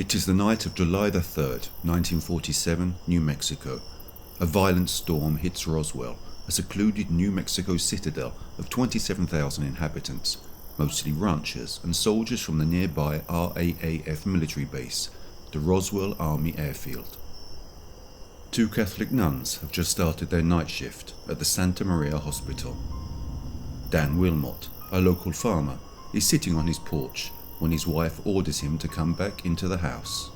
It is the night of July the 3rd, 1947, New Mexico. A violent storm hits Roswell, a secluded New Mexico citadel of 27,000 inhabitants, mostly ranchers and soldiers from the nearby RAAF military base, the Roswell Army Airfield. Two Catholic nuns have just started their night shift at the Santa Maria Hospital. Dan Wilmot, a local farmer, is sitting on his porch when his wife orders him to come back into the house.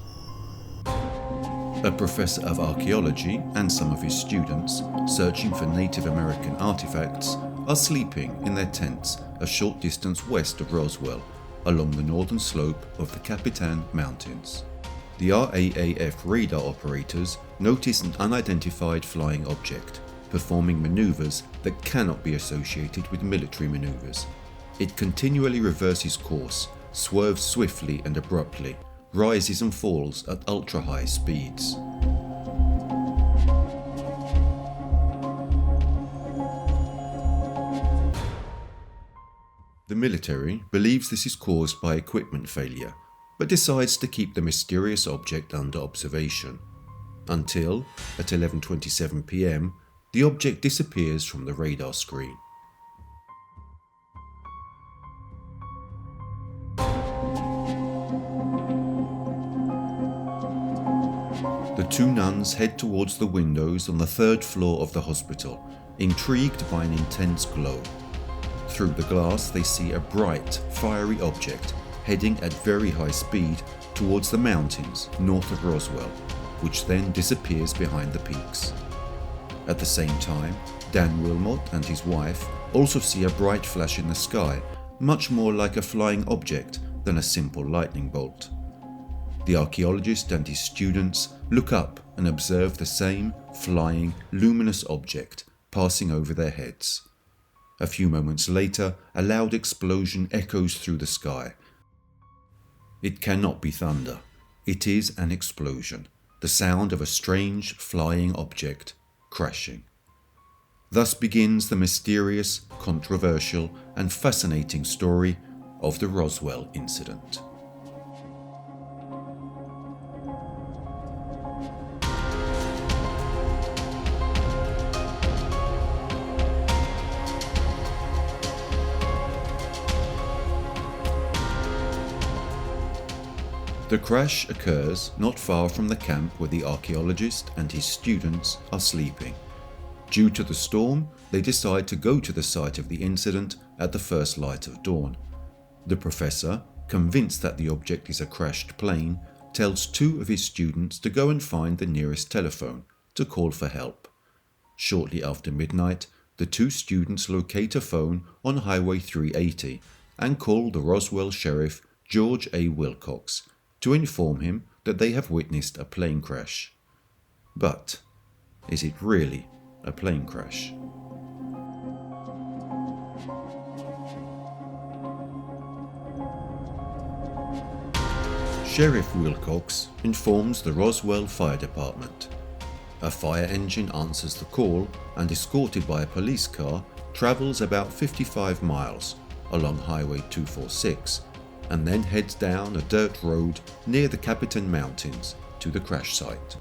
A professor of archaeology and some of his students, searching for Native American artifacts, are sleeping in their tents a short distance west of Roswell, along the northern slope of the Capitan Mountains. The RAAF radar operators notice an unidentified flying object, performing maneuvers that cannot be associated with military maneuvers. It continually reverses course, swerves swiftly and abruptly, rises and falls at ultra-high speeds. The military believes this is caused by equipment failure, but decides to keep the mysterious object under observation. Until, at 11:27 p.m, the object disappears from the radar screen. The two nuns head towards the windows on the third floor of the hospital, intrigued by an intense glow. Through the glass they see a bright, fiery object heading at very high speed towards the mountains north of Roswell, which then disappears behind the peaks. At the same time, Dan Wilmot and his wife also see a bright flash in the sky, much more like a flying object than a simple lightning bolt. The archaeologist and his students look up and observe the same flying, luminous object passing over their heads. A few moments later, a loud explosion echoes through the sky. It cannot be thunder. It is an explosion, the sound of a strange flying object crashing. Thus begins the mysterious, controversial, and fascinating story of the Roswell incident. The crash occurs not far from the camp where the archaeologist and his students are sleeping. Due to the storm, they decide to go to the site of the incident at the first light of dawn. The professor, convinced that the object is a crashed plane, tells two of his students to go and find the nearest telephone to call for help. Shortly after midnight, the two students locate a phone on Highway 380 and call the Roswell Sheriff George A. Wilcox to inform him that they have witnessed a plane crash. But is it really a plane crash? Sheriff Wilcox informs the Roswell Fire Department. A fire engine answers the call and, escorted by a police car, travels about 55 miles along Highway 246 and then heads down a dirt road near the Capitan Mountains to the crash site.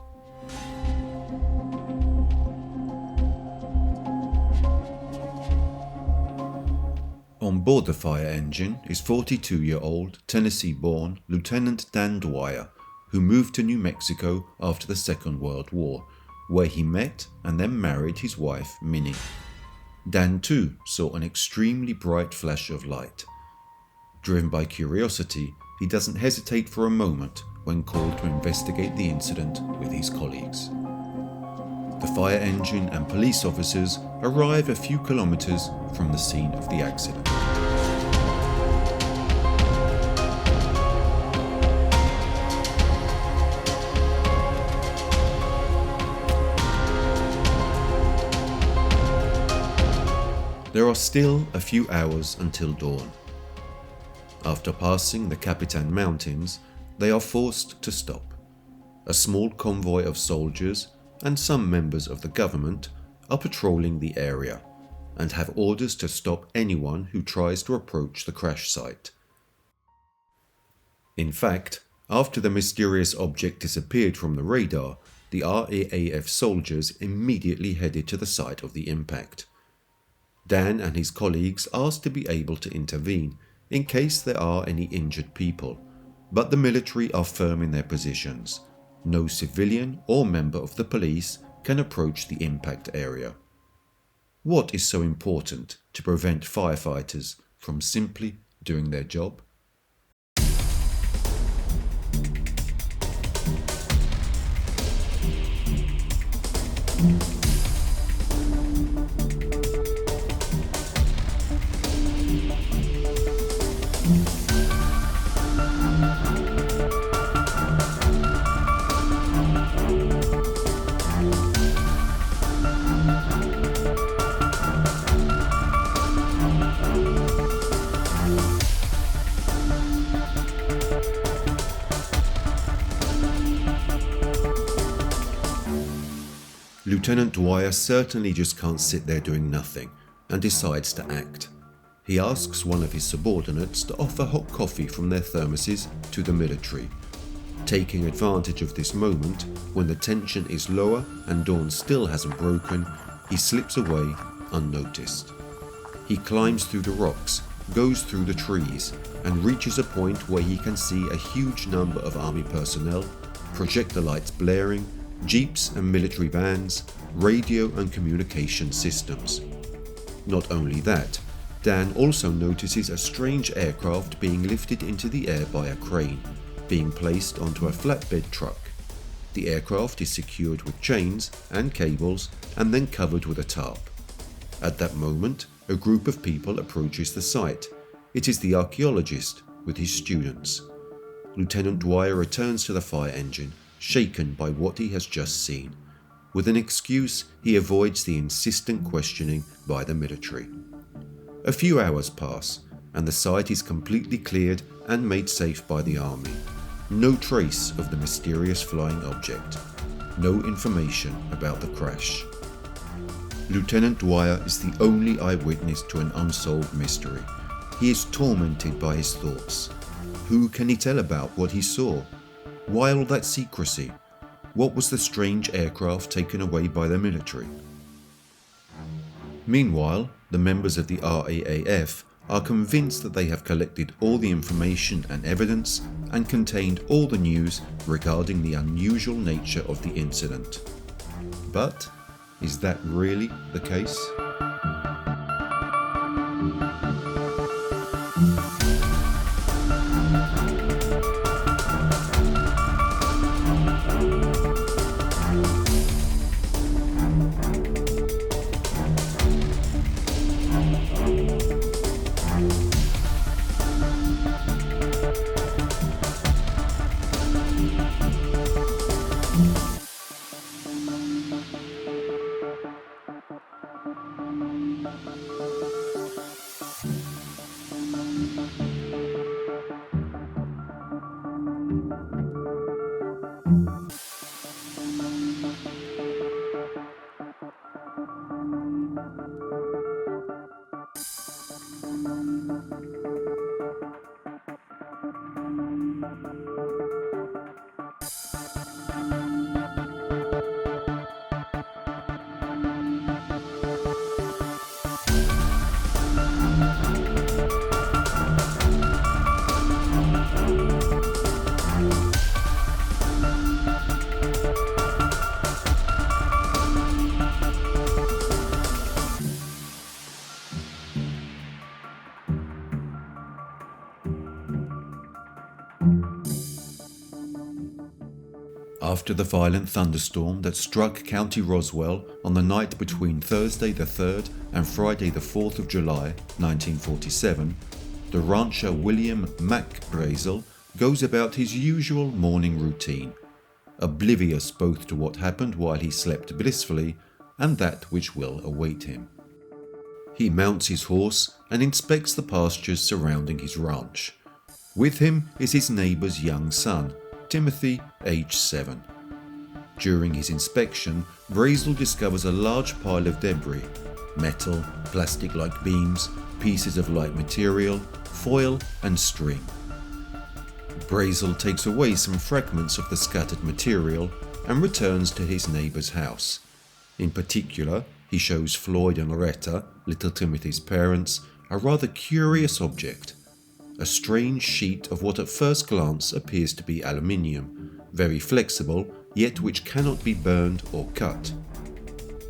On board the fire engine is 42-year-old Tennessee-born Lieutenant Dan Dwyer, who moved to New Mexico after the Second World War, where he met and then married his wife Minnie. Dan too saw an extremely bright flash of light. Driven by curiosity, he doesn't hesitate for a moment when called to investigate the incident with his colleagues. The fire engine and police officers arrive a few kilometers from the scene of the accident. There are still a few hours until dawn. After passing the Capitan Mountains, they are forced to stop. A small convoy of soldiers and some members of the government are patrolling the area and have orders to stop anyone who tries to approach the crash site. In fact, After the mysterious object disappeared from the radar, the RAAF soldiers immediately headed to the site of the impact. Dan and his colleagues asked to be able to intervene in case there are any injured people, but the military are firm in their positions. No civilian or member of the police can approach the impact area. What is so important to prevent firefighters from simply doing their job? Lieutenant Dwyer certainly just can't sit there doing nothing and decides to act. He asks one of his subordinates to offer hot coffee from their thermoses to the military. Taking advantage of this moment, when the tension is lower and dawn still hasn't broken, he slips away unnoticed. He climbs through the rocks, goes through the trees, and reaches a point where he can see a huge number of army personnel, projector lights blaring, jeeps and military vans, radio and communication systems. Not only that, Dan also notices a strange aircraft being lifted into the air by a crane, being placed onto a flatbed truck. The aircraft is secured with chains and cables and then covered with a tarp. At that moment, a group of people approaches the site. It is the archaeologist with his students. Lieutenant Dwyer returns to the fire engine, shaken by what he has just seen. With an excuse, he avoids the insistent questioning by the military. A few hours pass, and the site is completely cleared and made safe by the army. No trace of the mysterious flying object. No information about the crash. Lieutenant Dwyer is the only eyewitness to an unsolved mystery. He is tormented by his thoughts. Who can he tell about what he saw? Why all that secrecy? What was the strange aircraft taken away by the military? Meanwhile, the members of the RAAF are convinced that they have collected all the information and evidence and contained all the news regarding the unusual nature of the incident. But is that really the case? After the violent thunderstorm that struck County Roswell on the night between Thursday the 3rd and Friday the 4th of July 1947, the rancher William Mac Brazel goes about his usual morning routine, oblivious both to what happened while he slept blissfully and that which will await him. He mounts his horse and inspects the pastures surrounding his ranch. With him is his neighbour's young son, Timothy, age 7. During his inspection, Brazel discovers a large pile of debris: metal, plastic-like beams, pieces of light material, foil and string. Brazel takes away some fragments of the scattered material and returns to his neighbour's house. In particular, he shows Floyd and Loretta, little Timothy's parents, a rather curious object. A strange sheet of what at first glance appears to be aluminium, very flexible, yet which cannot be burned or cut.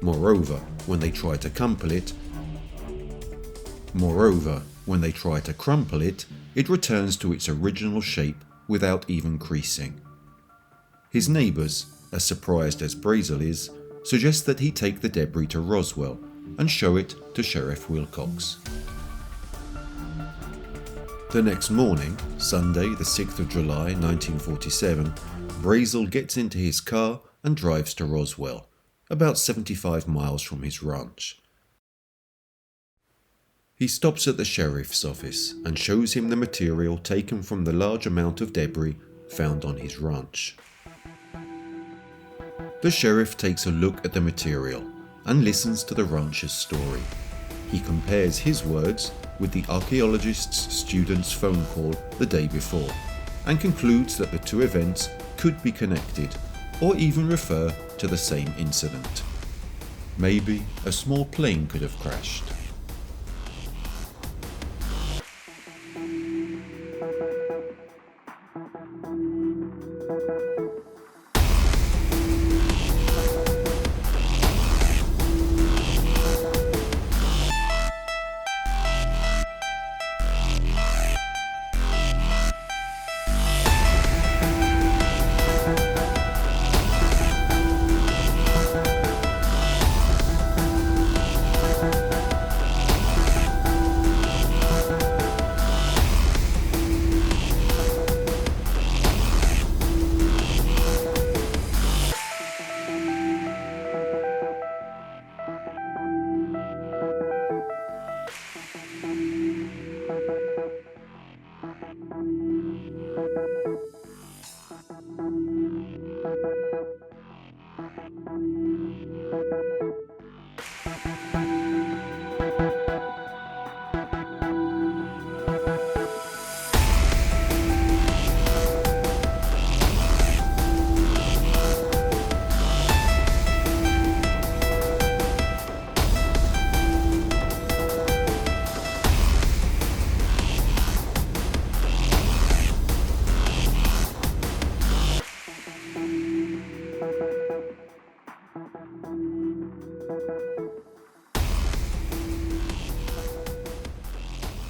Moreover, when they try to crumple it, it returns to its original shape without even creasing. His neighbours, as surprised as Brazel is, suggest that he take the debris to Roswell and show it to Sheriff Wilcox. The next morning, Sunday the 6th of July 1947, Brazel gets into his car and drives to Roswell, about 75 miles from his ranch. He stops at the sheriff's office and shows him the material taken from the large amount of debris found on his ranch. The sheriff takes a look at the material and listens to the rancher's story. He compares his words with the archaeologist's student's phone call the day before and concludes that the two events could be connected or even refer to the same incident. Maybe a small plane could have crashed.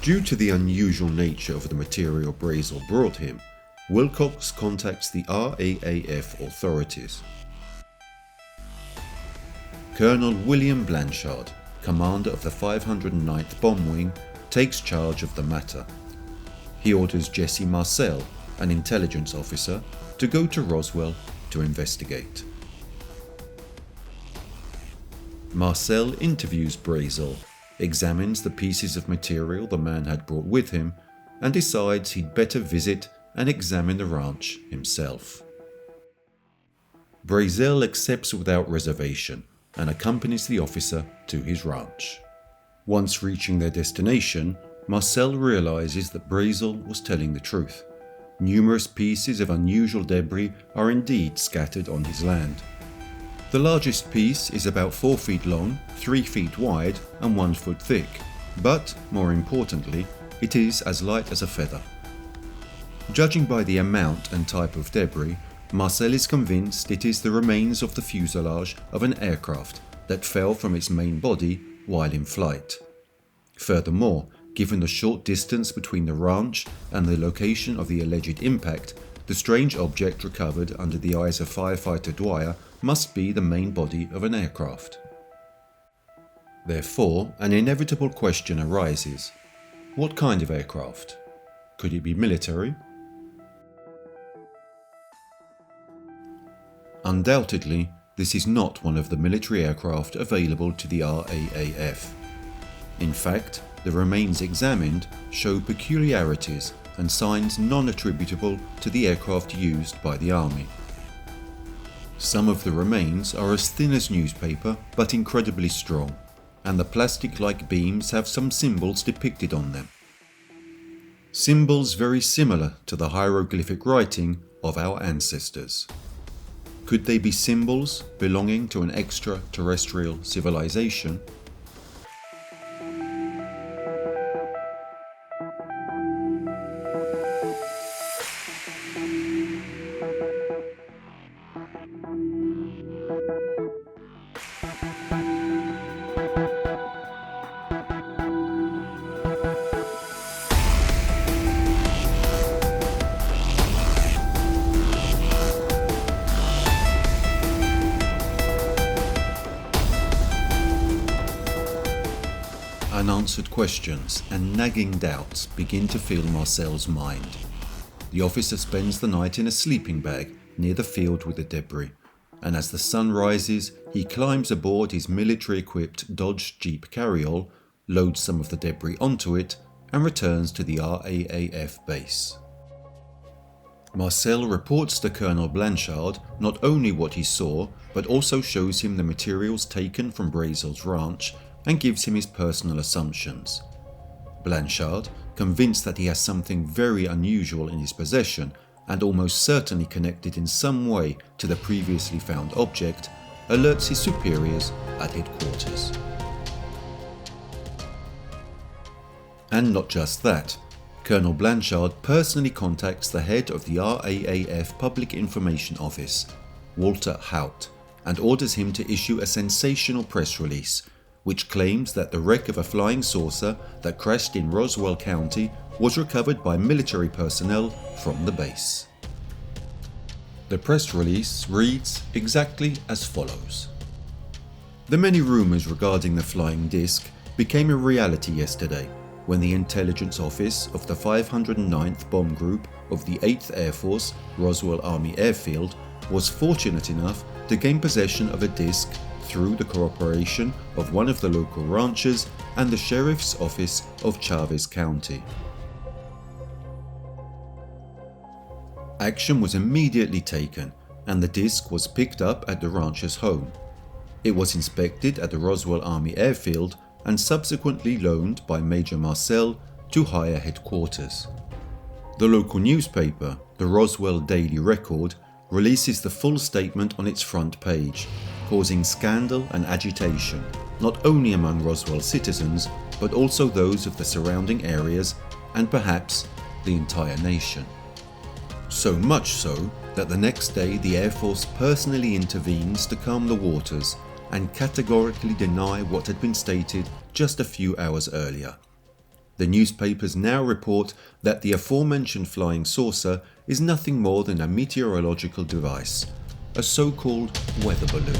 Due to the unusual nature of the material Brazel brought him, Wilcox contacts the RAAF authorities. Colonel William Blanchard, commander of the 509th Bomb Wing, takes charge of the matter. He orders Jesse Marcel, an intelligence officer, to go to Roswell to investigate. Marcel interviews Brazel, examines the pieces of material the man had brought with him, and decides he'd better visit and examine the ranch himself. Brazel accepts without reservation and accompanies the officer to his ranch. Once reaching their destination, Marcel realizes that Brazel was telling the truth. Numerous pieces of unusual debris are indeed scattered on his land. The largest piece is about 4 feet long, 3 feet wide and 1 foot thick, but, more importantly, it is as light as a feather. Judging by the amount and type of debris, Marcel is convinced it is the remains of the fuselage of an aircraft that fell from its main body while in flight. Furthermore, given the short distance between the ranch and the location of the alleged impact, the strange object recovered under the eyes of firefighter Dwyer must be the main body of an aircraft. Therefore, an inevitable question arises. What kind of aircraft? Could it be military? Undoubtedly, this is not one of the military aircraft available to the RAAF. In fact, the remains examined show peculiarities and signs non-attributable to the aircraft used by the Army. Some of the remains are as thin as newspaper but incredibly strong, and the plastic-like beams have some symbols depicted on them. Symbols very similar to the hieroglyphic writing of our ancestors. Could they be symbols belonging to an extraterrestrial civilization? Unanswered questions and nagging doubts begin to fill Marcel's mind. The officer spends the night in a sleeping bag near the field with the debris, and as the sun rises, he climbs aboard his military-equipped Dodge Jeep carryall, loads some of the debris onto it, and returns to the RAAF base. Marcel reports to Colonel Blanchard not only what he saw, but also shows him the materials taken from Brazel's ranch and gives him his personal assumptions. Blanchard, convinced that he has something very unusual in his possession and almost certainly connected in some way to the previously found object, alerts his superiors at headquarters. And not just that, Colonel Blanchard personally contacts the head of the RAAF Public Information Office, Walter Haut, and orders him to issue a sensational press release which claims that the wreck of a flying saucer that crashed in Roswell County was recovered by military personnel from the base. The press release reads exactly as follows. The many rumours regarding the flying disc became a reality yesterday when the intelligence office of the 509th Bomb Group of the 8th Air Force, Roswell Army Airfield, was fortunate enough to gain possession of a disc through the cooperation of one of the local ranchers and the Sheriff's Office of Chavez County. Action was immediately taken and the disc was picked up at the rancher's home. It was inspected at the Roswell Army Airfield and subsequently loaned by Major Marcel to higher headquarters. The local newspaper, the Roswell Daily Record, releases the full statement on its front page, causing scandal and agitation, not only among Roswell citizens, but also those of the surrounding areas and perhaps the entire nation. So much so that the next day the Air Force personally intervenes to calm the waters and categorically deny what had been stated just a few hours earlier. The newspapers now report that the aforementioned flying saucer is nothing more than a meteorological device, a so-called weather balloon.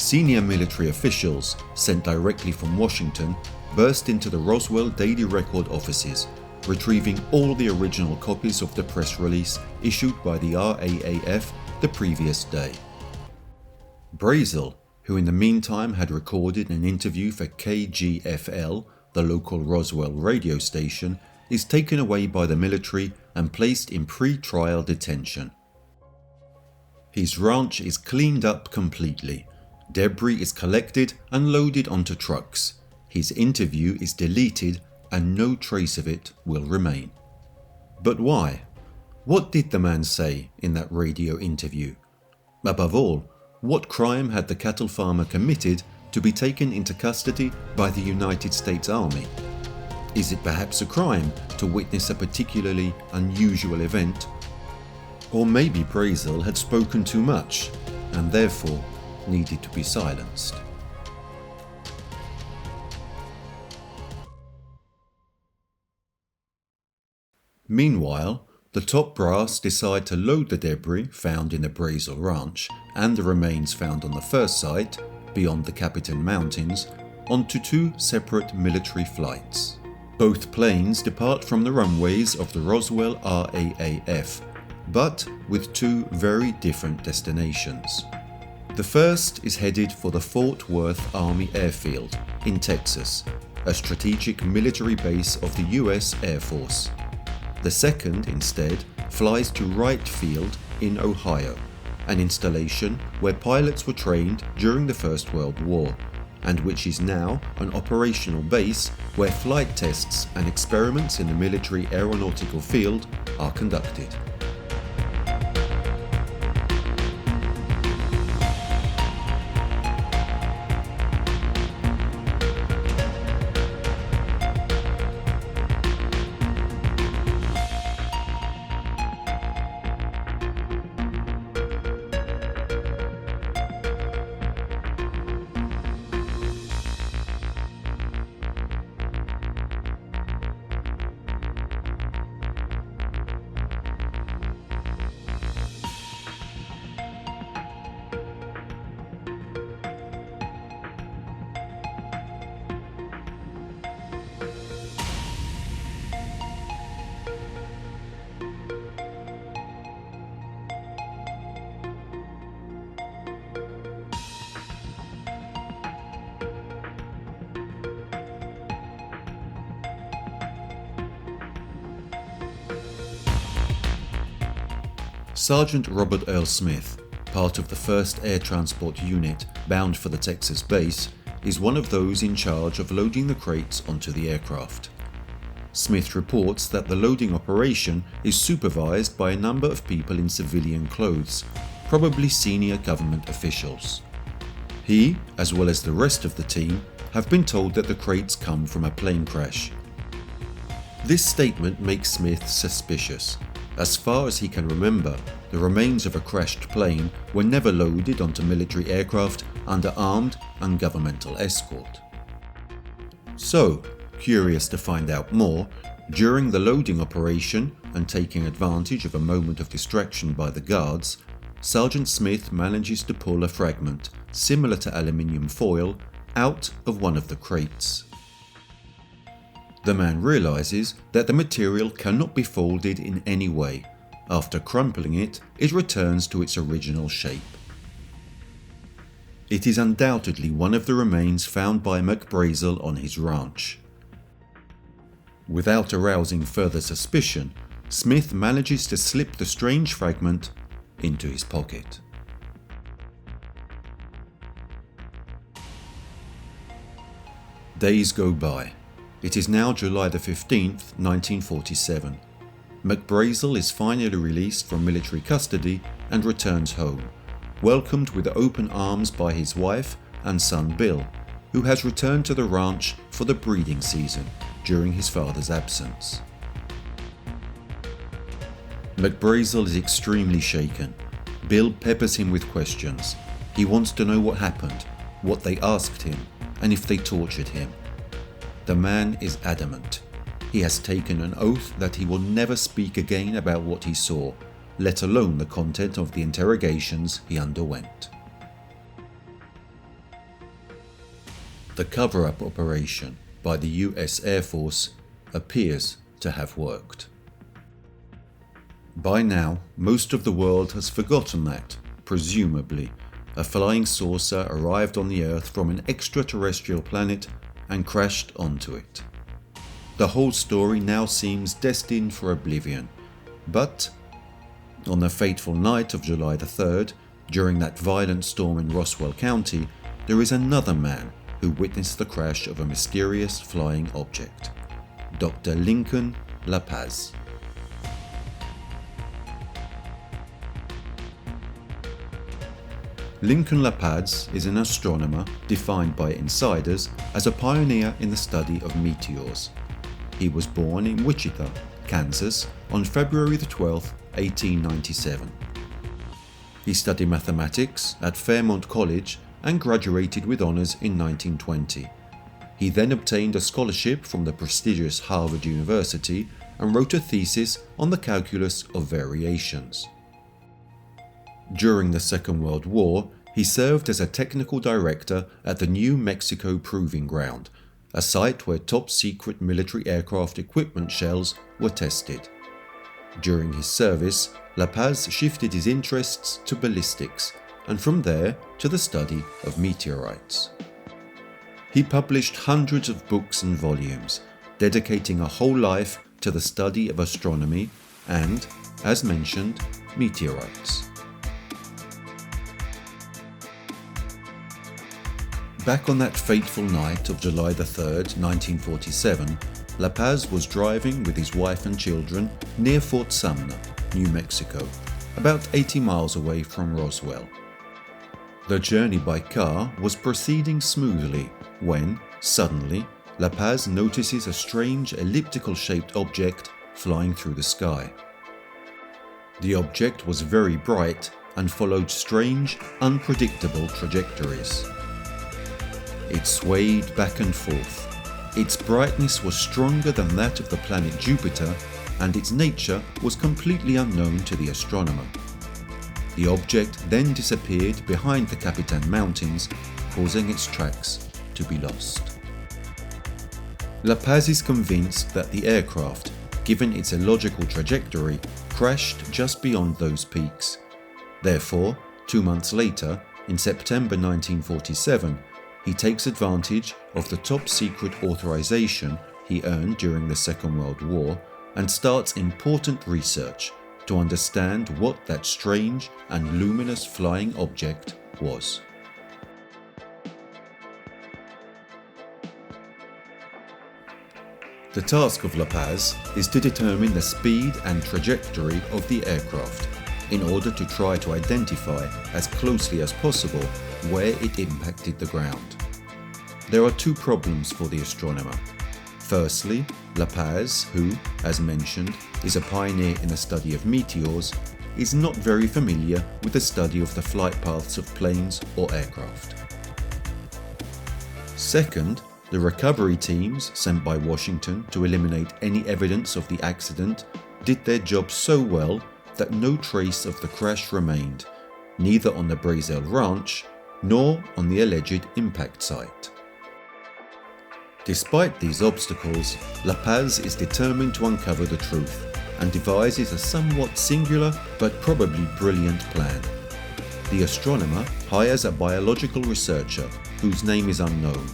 Senior military officials sent directly from Washington burst into the Roswell Daily Record offices retrieving all the original copies of the press release issued by the RAAF the previous day. Brazel, who in the meantime had recorded an interview for KGFL, the local Roswell radio station, is taken away by the military and placed in pre-trial detention. His ranch is cleaned up completely. Debris is collected and loaded onto trucks. His interview is deleted and no trace of it will remain. But why? What did the man say in that radio interview? Above all, what crime had the cattle farmer committed to be taken into custody by the United States Army? Is it perhaps a crime to witness a particularly unusual event? Or maybe Brazel had spoken too much and therefore needed to be silenced. Meanwhile, the top brass decide to load the debris found in the Brazel ranch and the remains found on the first site, beyond the Capitan Mountains, onto two separate military flights. Both planes depart from the runways of the Roswell RAAF, but with two very different destinations. The first is headed for the Fort Worth Army Airfield in Texas, a strategic military base of the US Air Force. The second, instead, flies to Wright Field in Ohio, an installation where pilots were trained during the First World War, and which is now an operational base where flight tests and experiments in the military aeronautical field are conducted. Sergeant Robert Earl Smith, part of the 1st Air Transport Unit bound for the Texas base, is one of those in charge of loading the crates onto the aircraft. Smith reports that the loading operation is supervised by a number of people in civilian clothes, probably senior government officials. He, as well as the rest of the team, have been told that the crates come from a plane crash. This statement makes Smith suspicious. As far as he can remember, the remains of a crashed plane were never loaded onto military aircraft under armed and governmental escort. So, curious to find out more, during the loading operation and taking advantage of a moment of distraction by the guards, Sergeant Smith manages to pull a fragment, similar to aluminium foil, out of one of the crates. The man realizes that the material cannot be folded in any way. After crumpling it, it returns to its original shape. It is undoubtedly one of the remains found by McBrazel on his ranch. Without arousing further suspicion, Smith manages to slip the strange fragment into his pocket. Days go by. It is now July the 15th, 1947. McBrazel is finally released from military custody and returns home, welcomed with open arms by his wife and son Bill, who has returned to the ranch for the breeding season during his father's absence. McBrazel is extremely shaken. Bill peppers him with questions. He wants to know what happened, what they asked him, and if they tortured him. The man is adamant. He has taken an oath that he will never speak again about what he saw, let alone the content of the interrogations he underwent. The cover-up operation by the US Air Force appears to have worked. By now, most of the world has forgotten that, presumably, a flying saucer arrived on the Earth from an extraterrestrial planet and crashed onto it. The whole story now seems destined for oblivion, but on the fateful night of July the 3rd, during that violent storm in Roswell County, there is another man who witnessed the crash of a mysterious flying object, Dr. Lincoln LaPaz. Lincoln LaPaz is an astronomer defined by insiders as a pioneer in the study of meteors. He was born in Wichita, Kansas on February 12, 1897. He studied mathematics at Fairmont College and graduated with honors in 1920. He then obtained a scholarship from the prestigious Harvard University and wrote a thesis on the calculus of variations. During the Second World War, he served as a technical director at the New Mexico Proving Ground, a site where top-secret military aircraft equipment shells were tested. During his service, LaPaz shifted his interests to ballistics, and from there to the study of meteorites. He published hundreds of books and volumes, dedicating a whole life to the study of astronomy and, as mentioned, meteorites. Back on that fateful night of July the 3rd, 1947, LaPaz was driving with his wife and children near Fort Sumner, New Mexico, about 80 miles away from Roswell. The journey by car was proceeding smoothly when, suddenly, LaPaz notices a strange elliptical-shaped object flying through the sky. The object was very bright and followed strange, unpredictable trajectories. It swayed back and forth. Its brightness was stronger than that of the planet Jupiter, and its nature was completely unknown to the astronomer. The object then disappeared behind the Capitan Mountains, causing its tracks to be lost. LaPaz is convinced that the aircraft, given its illogical trajectory, crashed just beyond those peaks. Therefore, 2 months later, in September 1947, he takes advantage of the top-secret authorization he earned during the Second World War and starts important research to understand what that strange and luminous flying object was. The task of LaPaz is to determine the speed and trajectory of the aircraft in order to try to identify as closely as possible where it impacted the ground. There are two problems for the astronomer. Firstly, LaPaz, who, as mentioned, is a pioneer in the study of meteors, is not very familiar with the study of the flight paths of planes or aircraft. Second, the recovery teams sent by Washington to eliminate any evidence of the accident did their job so well that no trace of the crash remained, neither on the Brazel Ranch nor on the alleged impact site. Despite these obstacles, LaPaz is determined to uncover the truth and devises a somewhat singular but probably brilliant plan. The astronomer hires a biological researcher whose name is unknown.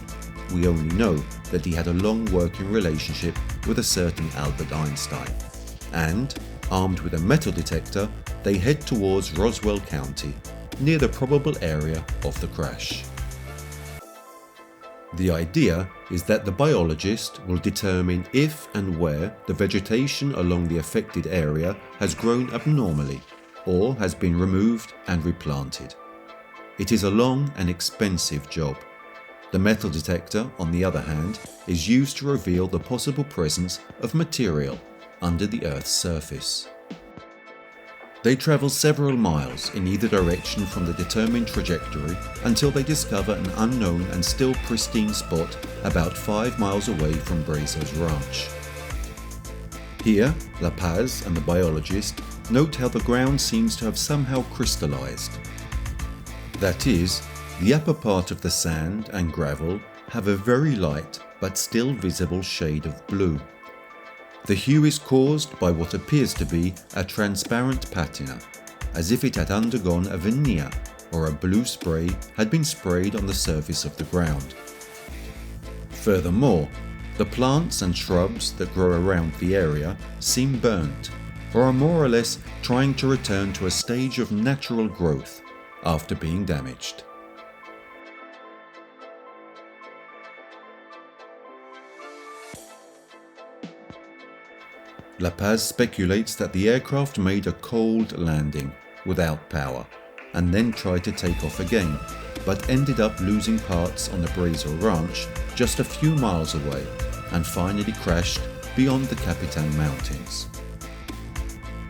We only know that he had a long working relationship with a certain Albert Einstein. And, armed with a metal detector, they head towards Roswell County, near the probable area of the crash. The idea is that the biologist will determine if and where the vegetation along the affected area has grown abnormally or has been removed and replanted. It is a long and expensive job. The metal detector, on the other hand, is used to reveal the possible presence of material under the Earth's surface. They travel several miles in either direction from the determined trajectory until they discover an unknown and still pristine spot about 5 miles away from Brazel's ranch. Here, LaPaz and the biologist note how the ground seems to have somehow crystallized. That is, the upper part of the sand and gravel have a very light but still visible shade of blue. The hue is caused by what appears to be a transparent patina, as if it had undergone a veneer or a blue spray had been sprayed on the surface of the ground. Furthermore, the plants and shrubs that grow around the area seem burnt, or are more or less trying to return to a stage of natural growth after being damaged. La Paz speculates that the aircraft made a cold landing without power and then tried to take off again, but ended up losing parts on the Brazel Ranch just a few miles away and finally crashed beyond the Capitan Mountains.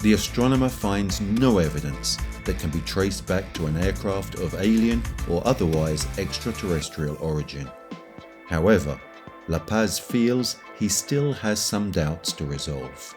The astronomer finds no evidence that can be traced back to an aircraft of alien or otherwise extraterrestrial origin. However, La Paz feels he still has some doubts to resolve.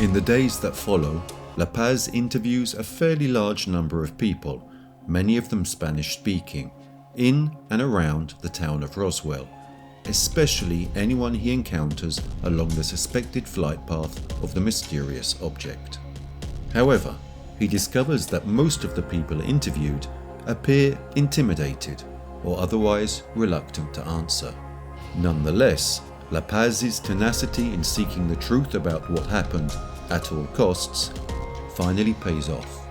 In the days that follow, La Paz interviews a fairly large number of people, many of them Spanish-speaking, in and around the town of Roswell, especially anyone he encounters along the suspected flight path of the mysterious object. However, he discovers that most of the people interviewed appear intimidated or otherwise reluctant to answer. Nonetheless, La Paz's tenacity in seeking the truth about what happened at all costs finally pays off.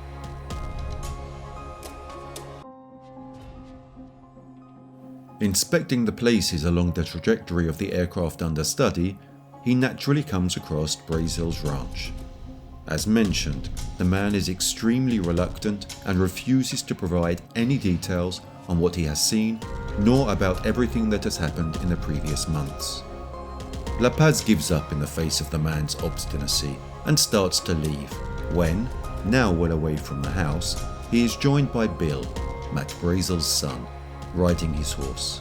Inspecting the places along the trajectory of the aircraft under study, he naturally comes across Brazel's ranch. As mentioned, the man is extremely reluctant and refuses to provide any details on what he has seen, nor about everything that has happened in the previous months. La Paz gives up in the face of the man's obstinacy and starts to leave, when, now well away from the house, he is joined by Bill, Mac Brazel's son, riding his horse.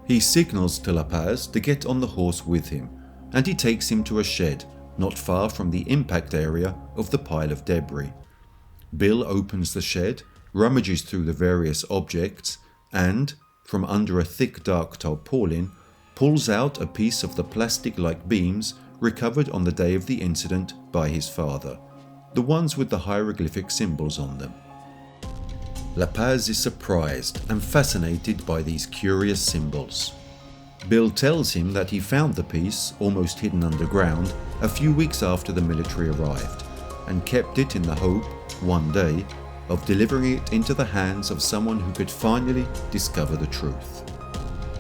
He signals to La Paz to get on the horse with him, and he takes him to a shed not far from the impact area of the pile of debris. Bill opens the shed, rummages through the various objects, and, from under a thick dark tarpaulin, pulls out a piece of the plastic-like beams recovered on the day of the incident by his father, the ones with the hieroglyphic symbols on them. La Paz is surprised and fascinated by these curious symbols. Bill tells him that he found the piece, almost hidden underground, a few weeks after the military arrived, and kept it in the hope, one day, of delivering it into the hands of someone who could finally discover the truth.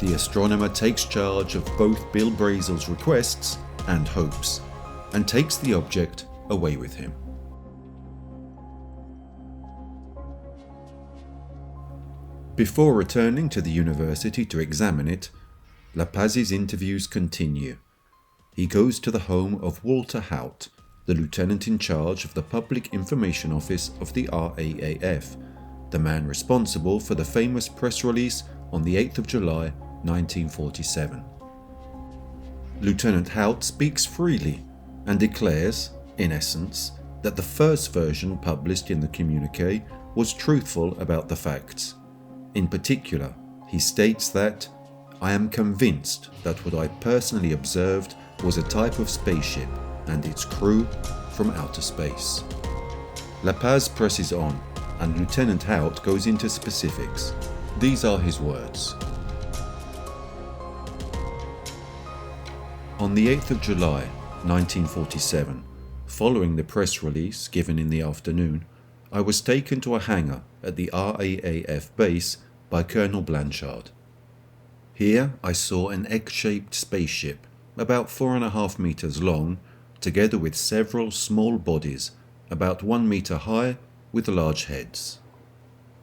The astronomer takes charge of both Bill Brazel's requests and hopes, and takes the object away with him. Before returning to the university to examine it, La Paz's interviews continue. He goes to the home of Walter Haut, the lieutenant in charge of the Public Information Office of the RAAF, the man responsible for the famous press release on the 8th of July 1947. Lieutenant Haut speaks freely and declares, in essence, that the first version published in the communiqué was truthful about the facts. In particular, he states that, "I am convinced that what I personally observed was a type of spaceship and its crew from outer space." La Paz presses on, and Lieutenant Haut goes into specifics. These are his words. On the 8th of July 1947, following the press release given in the afternoon, I was taken to a hangar at the RAAF base by Colonel Blanchard. Here I saw an egg-shaped spaceship, about 4.5 meters long, together with several small bodies, about 1 meter high, with large heads.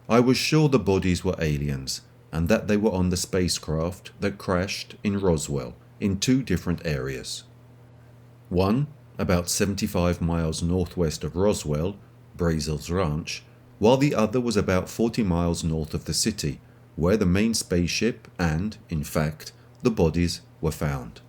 I was sure the bodies were aliens, and that they were on the spacecraft that crashed in Roswell in 2 different areas. One, about 75 miles northwest of Roswell, Brazel's ranch, while the other was about 40 miles north of the city, where the main spaceship and, in fact, the bodies were found.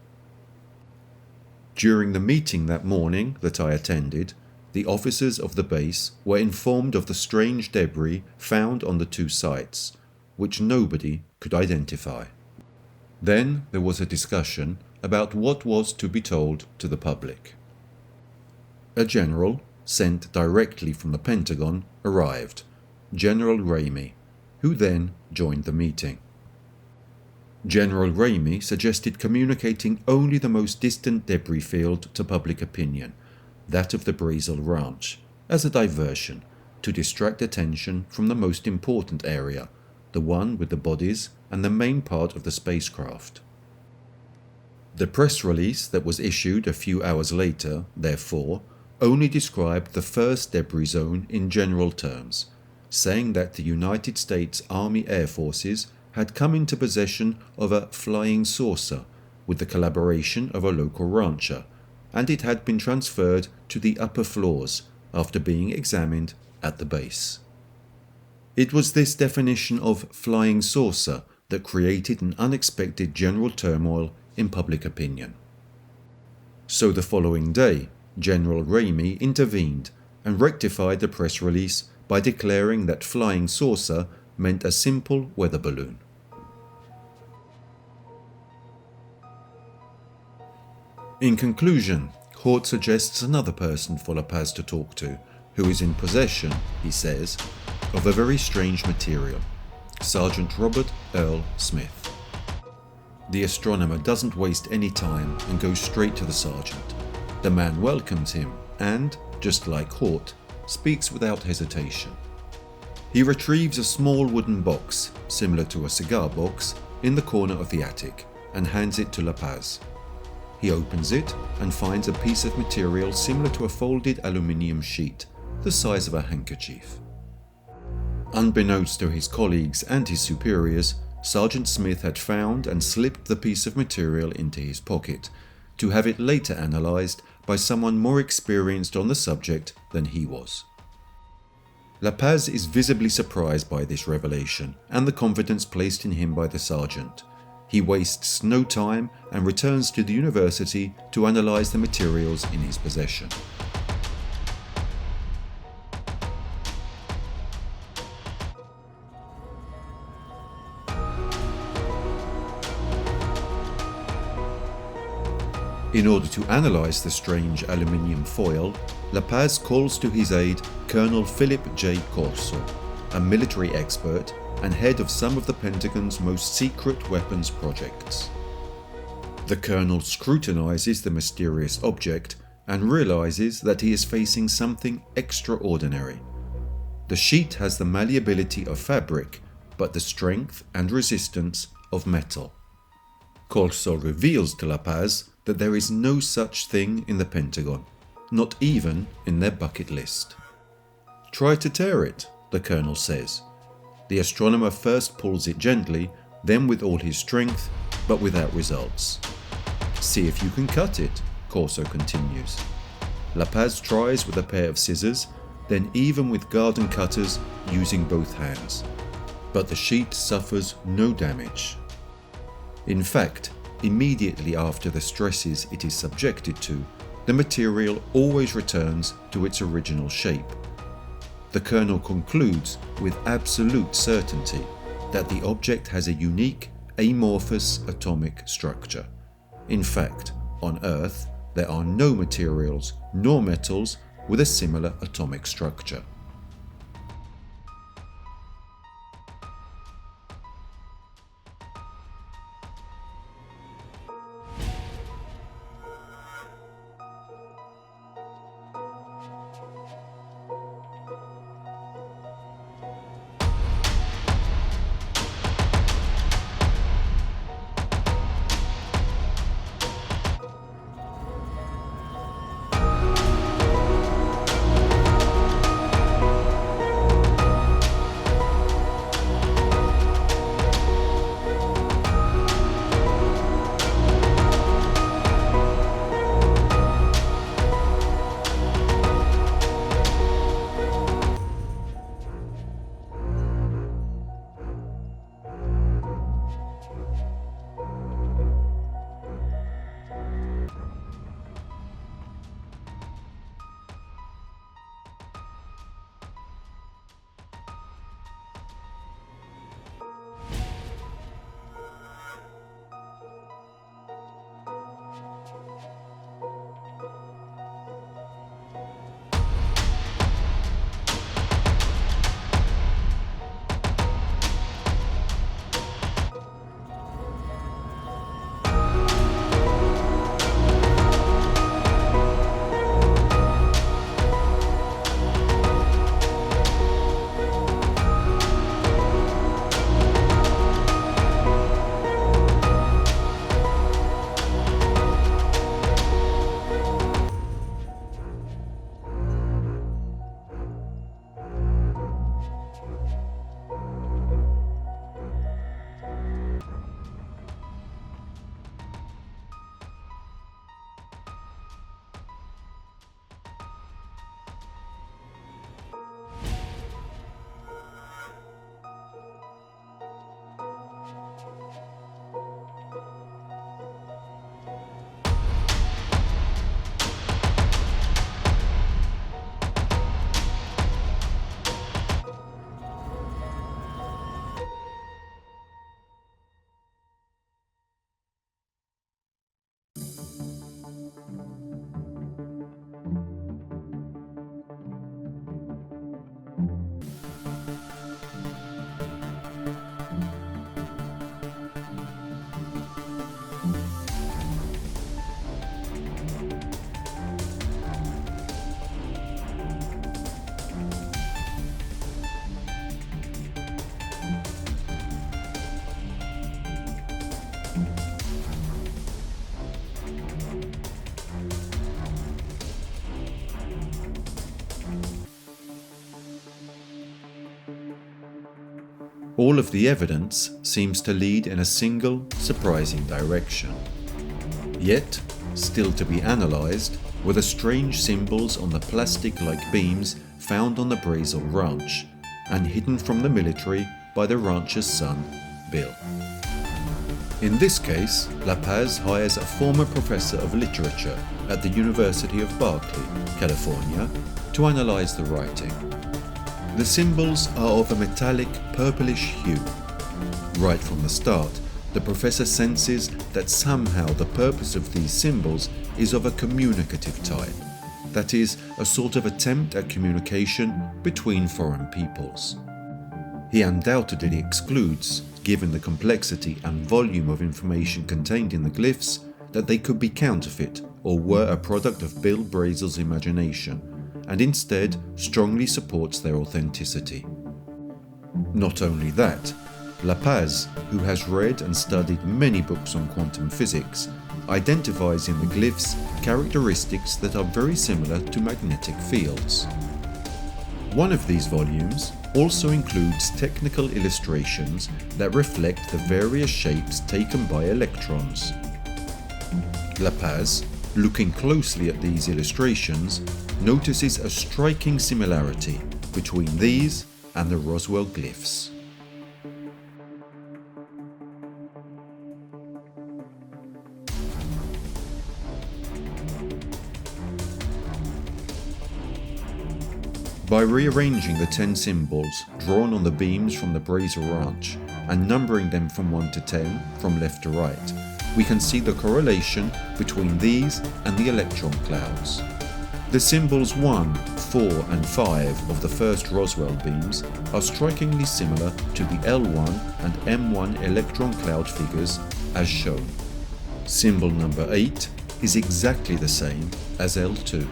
During the meeting that morning that I attended, the officers of the base were informed of the strange debris found on the 2 sites, which nobody could identify. Then there was a discussion about what was to be told to the public. A general, sent directly from the Pentagon, arrived, General Ramey, who then joined the meeting. General Ramey suggested communicating only the most distant debris field to public opinion, that of the Brazel Ranch, as a diversion, to distract attention from the most important area, the one with the bodies and the main part of the spacecraft. The press release that was issued a few hours later, therefore, only described the first debris zone in general terms, saying that the United States Army Air Forces had come into possession of a flying saucer with the collaboration of a local rancher, and it had been transferred to the upper floors after being examined at the base. It was this definition of flying saucer that created an unexpected general turmoil in public opinion. So the following day, General Ramey intervened and rectified the press release by declaring that flying saucer meant a simple weather balloon. In conclusion, Haut suggests another person for La Paz to talk to, who is in possession, he says, of a very strange material, Sergeant Robert Earl Smith. The astronomer doesn't waste any time and goes straight to the sergeant. The man welcomes him and, just like Haut, speaks without hesitation. He retrieves a small wooden box, similar to a cigar box, in the corner of the attic and hands it to La Paz. He opens it and finds a piece of material similar to a folded aluminium sheet, the size of a handkerchief. Unbeknownst to his colleagues and his superiors, Sergeant Smith had found and slipped the piece of material into his pocket, to have it later analysed by someone more experienced on the subject than he was. La Paz is visibly surprised by this revelation and the confidence placed in him by the sergeant. He wastes no time and returns to the university to analyse the materials in his possession. In order to analyse the strange aluminium foil, La Paz calls to his aid Colonel Philip J. Corso, a military expert and head of some of the Pentagon's most secret weapons projects. The colonel scrutinises the mysterious object and realises that he is facing something extraordinary. The sheet has the malleability of fabric, but the strength and resistance of metal. Corso reveals to La Paz that there is no such thing in the Pentagon, not even in their bucket list. "Try to tear it," the colonel says. The astronomer first pulls it gently, then with all his strength, but without results. "See if you can cut it," Corso continues. La Paz tries with a pair of scissors, then even with garden cutters using both hands. But the sheet suffers no damage. In fact, immediately after the stresses it is subjected to, the material always returns to its original shape. The colonel concludes with absolute certainty that the object has a unique, amorphous atomic structure. In fact, on Earth, there are no materials nor metals with a similar atomic structure. All of the evidence seems to lead in a single, surprising direction. Yet, still to be analysed, were the strange symbols on the plastic-like beams found on the Brazil ranch, and hidden from the military by the rancher's son, Bill. In this case, La Paz hires a former professor of literature at the University of Berkeley, California, to analyse the writing. The symbols are of a metallic purplish hue. Right from the start, the professor senses that somehow the purpose of these symbols is of a communicative type, that is, a sort of attempt at communication between foreign peoples. He undoubtedly excludes, given the complexity and volume of information contained in the glyphs, that they could be counterfeit or were a product of Bill Brazil's imagination, and instead strongly supports their authenticity. Not only that, Lapaz, who has read and studied many books on quantum physics, identifies in the glyphs characteristics that are very similar to magnetic fields. One of these volumes also includes technical illustrations that reflect the various shapes taken by electrons. Lapaz, looking closely at these illustrations, notices a striking similarity between these and the Roswell glyphs. By rearranging the 10 symbols drawn on the beams from the Brazier Ranch and numbering them from 1 to 10 from left to right, we can see the correlation between these and the electron clouds. The symbols 1, 4 and 5 of the first Roswell beams are strikingly similar to the L1 and M1 electron cloud figures as shown. Symbol number 8 is exactly the same as L2.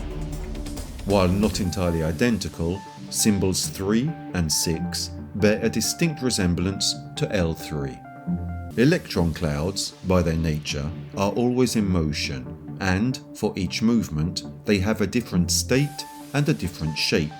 While not entirely identical, symbols 3 and 6 bear a distinct resemblance to L3. Electron clouds, by their nature, are always in motion, and for each movement, they have a different state and a different shape.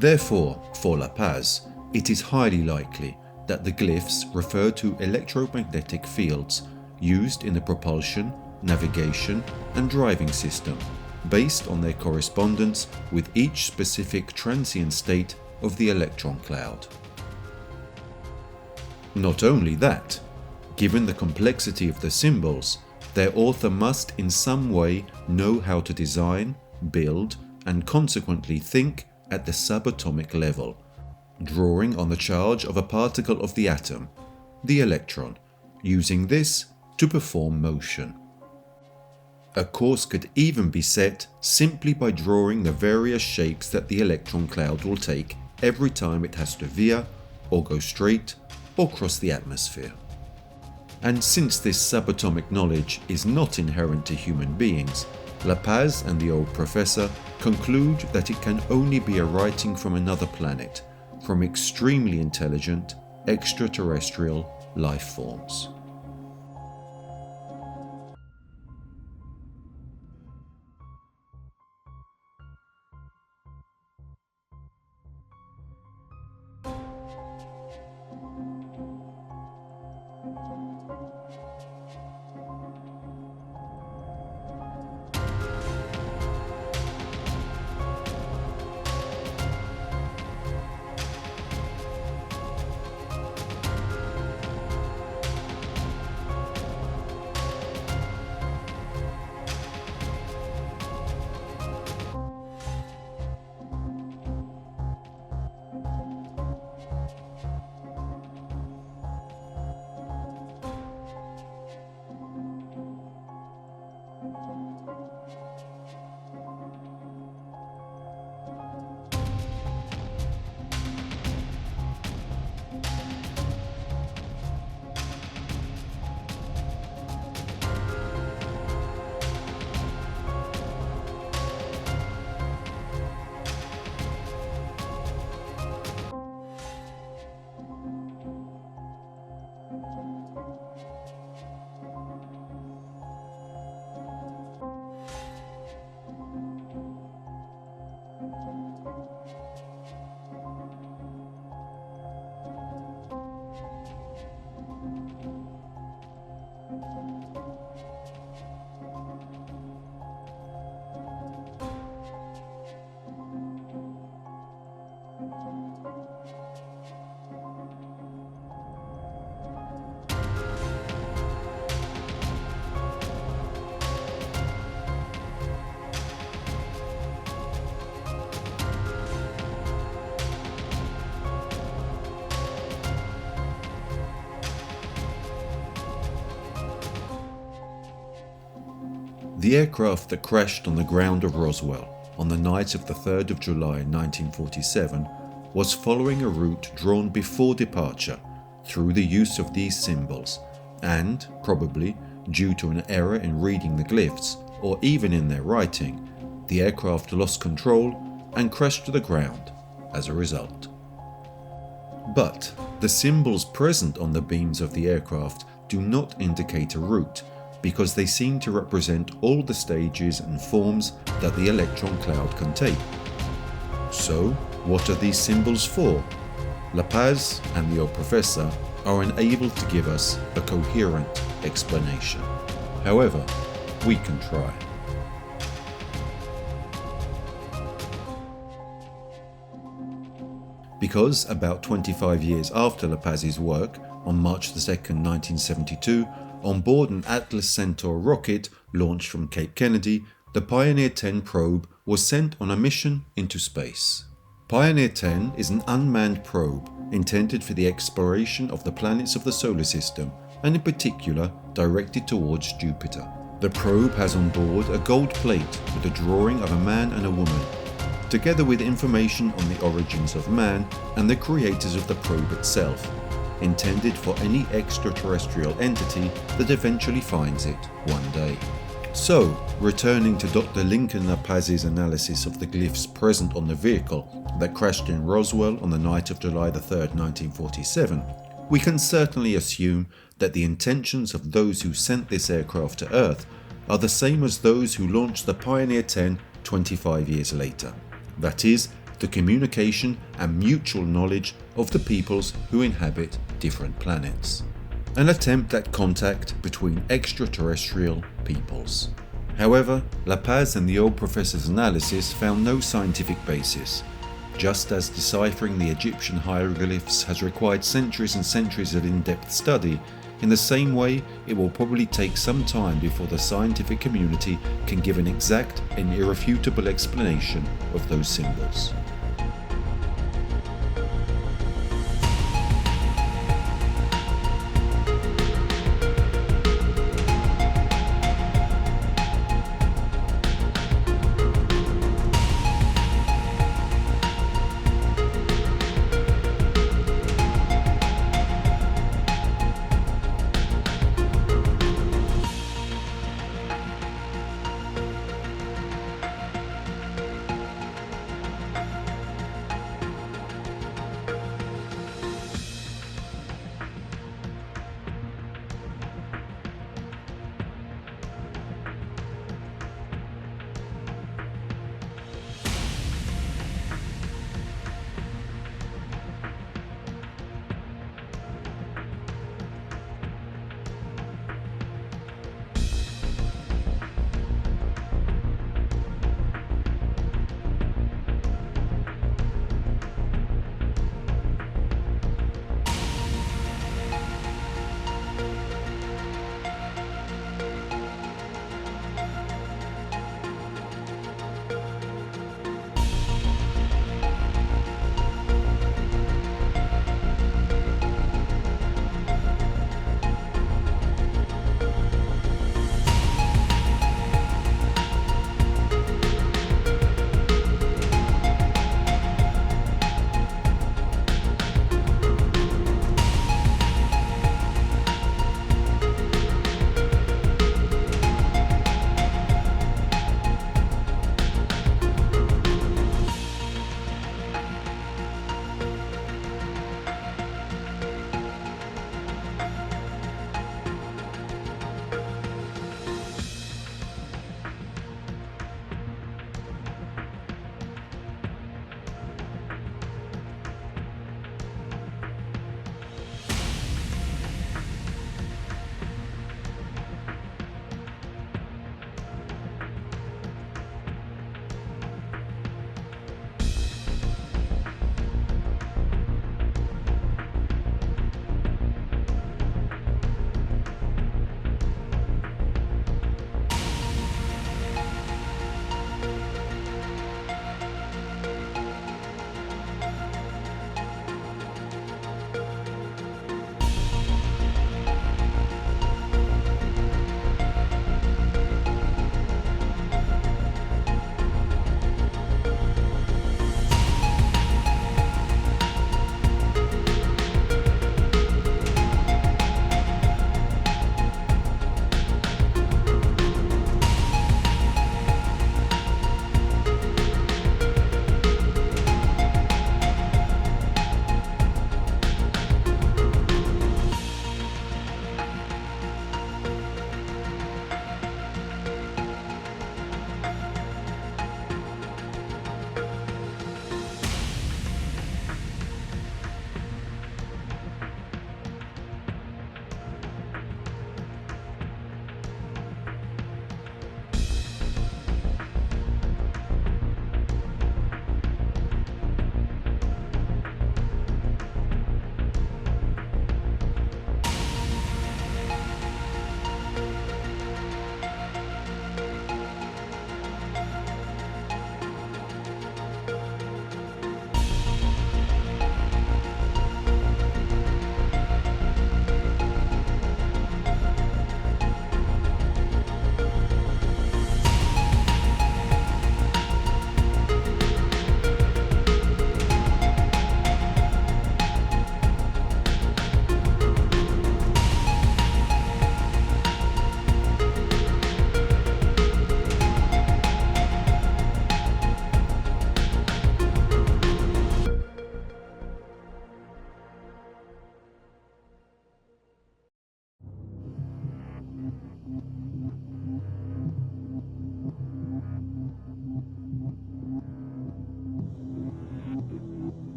Therefore, for Lapaz, it is highly likely that the glyphs refer to electromagnetic fields used in the propulsion, navigation and driving system, based on their correspondence with each specific transient state of the electron cloud. Not only that, given the complexity of the symbols, their author must in some way know how to design, build and consequently think at the subatomic level, drawing on the charge of a particle of the atom, the electron, using this to perform motion. A course could even be set simply by drawing the various shapes that the electron cloud will take every time it has to veer or go straight or cross the atmosphere. And since this subatomic knowledge is not inherent to human beings, Lapaz and the old professor conclude that it can only be a writing from another planet, from extremely intelligent extraterrestrial life forms. The aircraft that crashed on the ground of Roswell on the night of the 3rd of July 1947 was following a route drawn before departure through the use of these symbols, and, probably due to an error in reading the glyphs or even in their writing, the aircraft lost control and crashed to the ground as a result. But the symbols present on the beams of the aircraft do not indicate a route, because they seem to represent all the stages and forms that the electron cloud can take. So, what are these symbols for? La Paz and the old professor are unable to give us a coherent explanation. However, we can try. Because about 25 years after La Paz's work, on March 2, 1972, on board an Atlas Centaur rocket launched from Cape Kennedy, the Pioneer 10 probe was sent on a mission into space. Pioneer 10 is an unmanned probe intended for the exploration of the planets of the solar system, and in particular directed towards Jupiter. The probe has on board a gold plate with a drawing of a man and a woman, together with information on the origins of man and the creators of the probe itself, intended for any extraterrestrial entity that eventually finds it one day. So, returning to Dr. Lincoln La Paz's analysis of the glyphs present on the vehicle that crashed in Roswell on the night of July 3rd, 1947, we can certainly assume that the intentions of those who sent this aircraft to Earth are the same as those who launched the Pioneer 10 25 years later. That is, the communication and mutual knowledge of the peoples who inhabit different planets. An attempt at contact between extraterrestrial peoples. However, La Paz and the old professor's analysis found no scientific basis. Just as deciphering the Egyptian hieroglyphs has required centuries and centuries of in-depth study, in the same way it will probably take some time before the scientific community can give an exact and irrefutable explanation of those symbols.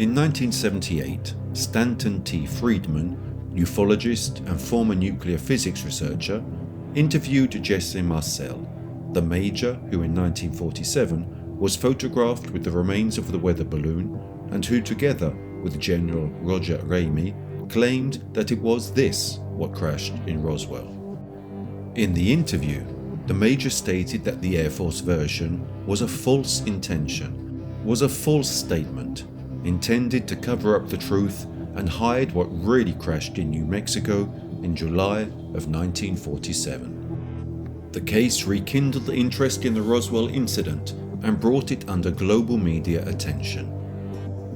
In 1978, Stanton T. Friedman, ufologist and former nuclear physics researcher, interviewed Jesse Marcel, the major who in 1947 was photographed with the remains of the weather balloon and who, together with General Roger Ramey, claimed that it was this what crashed in Roswell. In the interview, the major stated that the Air Force version was a false statement intended to cover up the truth and hide what really crashed in New Mexico in July of 1947. The case rekindled interest in the Roswell incident and brought it under global media attention.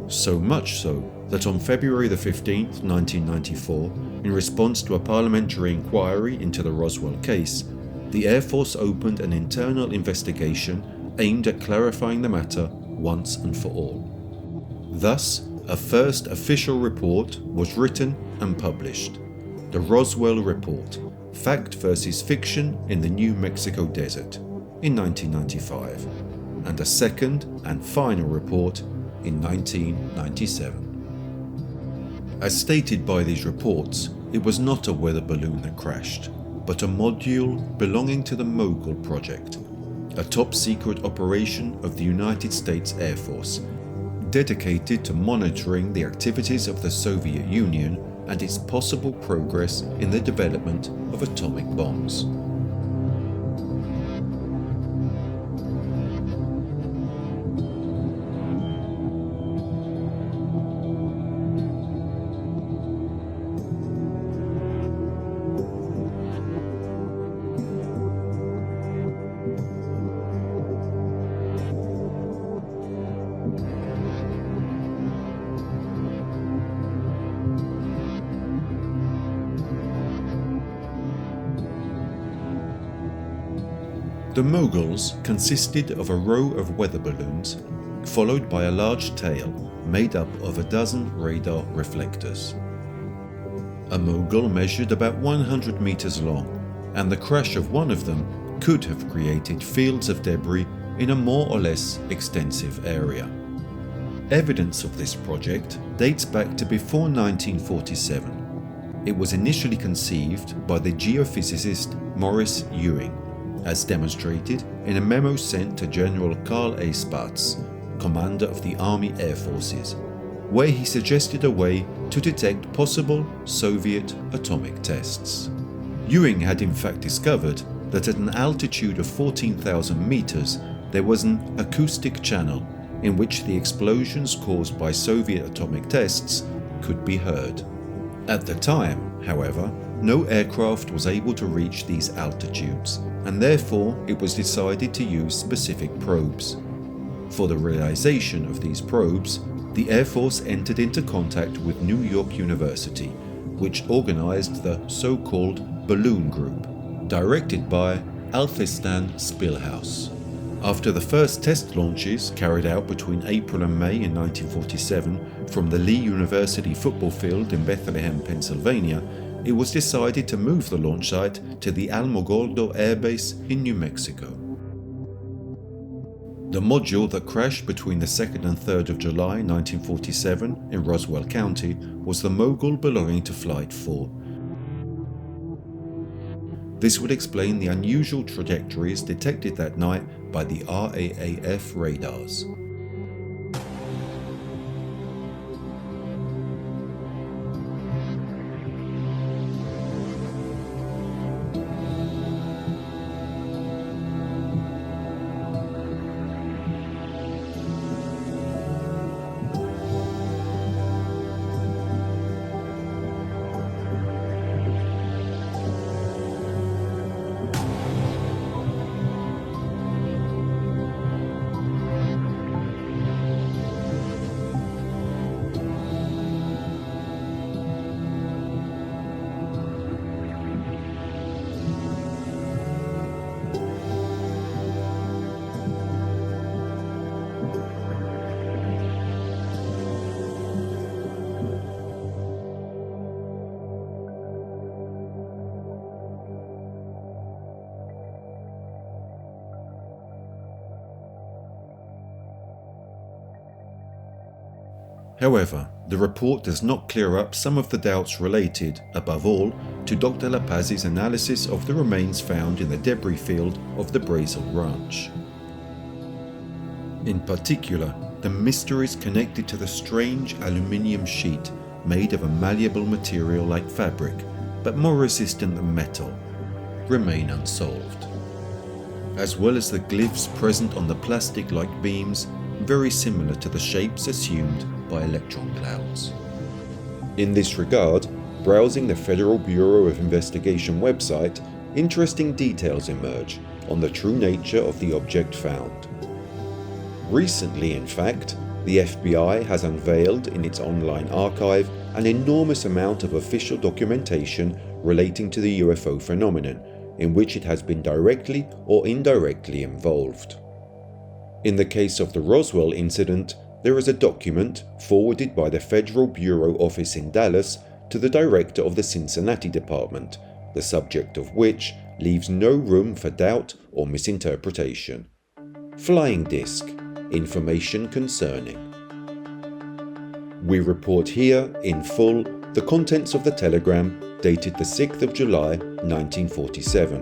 So much so that on February the 15th, 1994, in response to a parliamentary inquiry into the Roswell case, the Air Force opened an internal investigation aimed at clarifying the matter once and for all. Thus, a first official report was written and published, the Roswell Report, Fact versus Fiction in the New Mexico Desert, in 1995, and a second and final report in 1997. As stated by these reports, it was not a weather balloon that crashed, but a module belonging to the Mogul Project, a top-secret operation of the United States Air Force, dedicated to monitoring the activities of the Soviet Union and its possible progress in the development of atomic bombs. The moguls consisted of a row of weather balloons, followed by a large tail made up of a dozen radar reflectors. A mogul measured about 100 meters long, and the crash of one of them could have created fields of debris in a more or less extensive area. Evidence of this project dates back to before 1947. It was initially conceived by the geophysicist Morris Ewing, as demonstrated in a memo sent to General Carl A. Spaatz, commander of the Army Air Forces, where he suggested a way to detect possible Soviet atomic tests. Ewing had in fact discovered that at an altitude of 14,000 meters there was an acoustic channel in which the explosions caused by Soviet atomic tests could be heard. At the time, however, no aircraft was able to reach these altitudes, and therefore it was decided to use specific probes. For the realization of these probes, the Air Force entered into contact with New York University, which organized the so-called Balloon Group, directed by Alfistan Spillhaus. After the first test launches carried out between April and May in 1947 from the Lee University football field in Bethlehem, Pennsylvania, it was decided to move the launch site to the Alamogordo Air Base in New Mexico. The module that crashed between the 2nd and 3rd of July 1947 in Roswell County was the Mogul belonging to Flight 4. This would explain the unusual trajectories detected that night by the RAAF radars. However, the report does not clear up some of the doubts related, above all, to Dr. La Paz's analysis of the remains found in the debris field of the Brazel Ranch. In particular, the mysteries connected to the strange aluminium sheet made of a malleable material like fabric, but more resistant than metal, remain unsolved, as well as the glyphs present on the plastic-like beams, very similar to the shapes assumed by electron clouds. In this regard, browsing the Federal Bureau of Investigation website, interesting details emerge on the true nature of the object found. Recently, in fact, the FBI has unveiled in its online archive an enormous amount of official documentation relating to the UFO phenomenon, in which it has been directly or indirectly involved. In the case of the Roswell incident, there is a document forwarded by the Federal Bureau office in Dallas to the director of the Cincinnati department, the subject of which leaves no room for doubt or misinterpretation. Flying disc, information concerning. We report here, in full, the contents of the telegram dated the 6th of July 1947,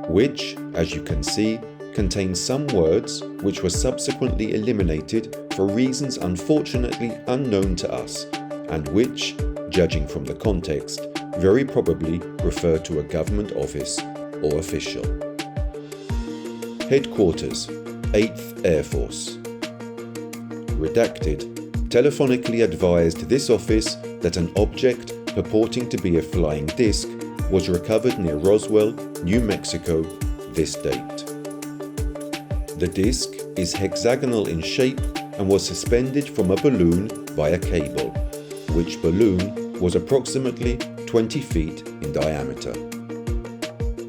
which, as you can see, contains some words which were subsequently eliminated for reasons unfortunately unknown to us, and which, judging from the context, very probably refer to a government office or official. Headquarters, 8th Air Force. Redacted, telephonically advised this office that an object purporting to be a flying disc was recovered near Roswell, New Mexico, this date. The disc is hexagonal in shape and was suspended from a balloon via cable, which balloon was approximately 20 feet in diameter.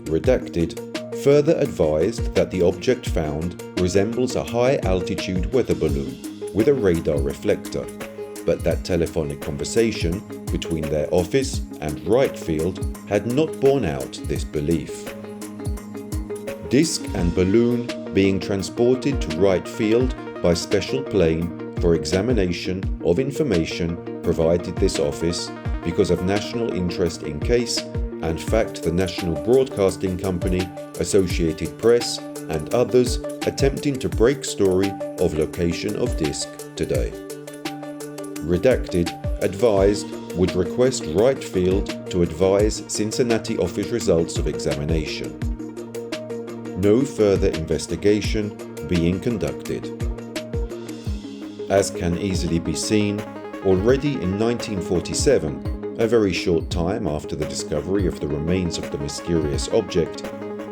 Redacted, further advised that the object found resembles a high-altitude weather balloon with a radar reflector, but that telephonic conversation between their office and Wright Field had not borne out this belief. Disc and balloon being transported to Wright Field by special plane for examination of information provided this office because of national interest in case and fact the National Broadcasting Company, Associated Press and others attempting to break story of location of disc today. Redacted, advised, would request Wright Field to advise Cincinnati office results of examination. No further investigation being conducted. As can easily be seen, already in 1947, a very short time after the discovery of the remains of the mysterious object,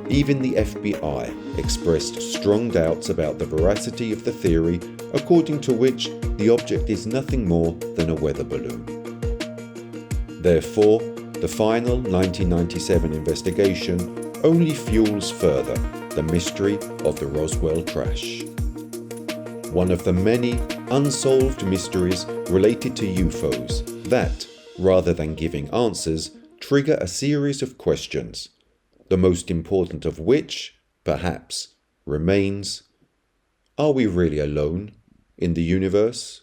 even the FBI expressed strong doubts about the veracity of the theory according to which the object is nothing more than a weather balloon. Therefore, the final 1997 investigation only fuels further the mystery of the Roswell crash. One of the many unsolved mysteries related to UFOs that, rather than giving answers, trigger a series of questions, the most important of which, perhaps, remains: are we really alone in the universe?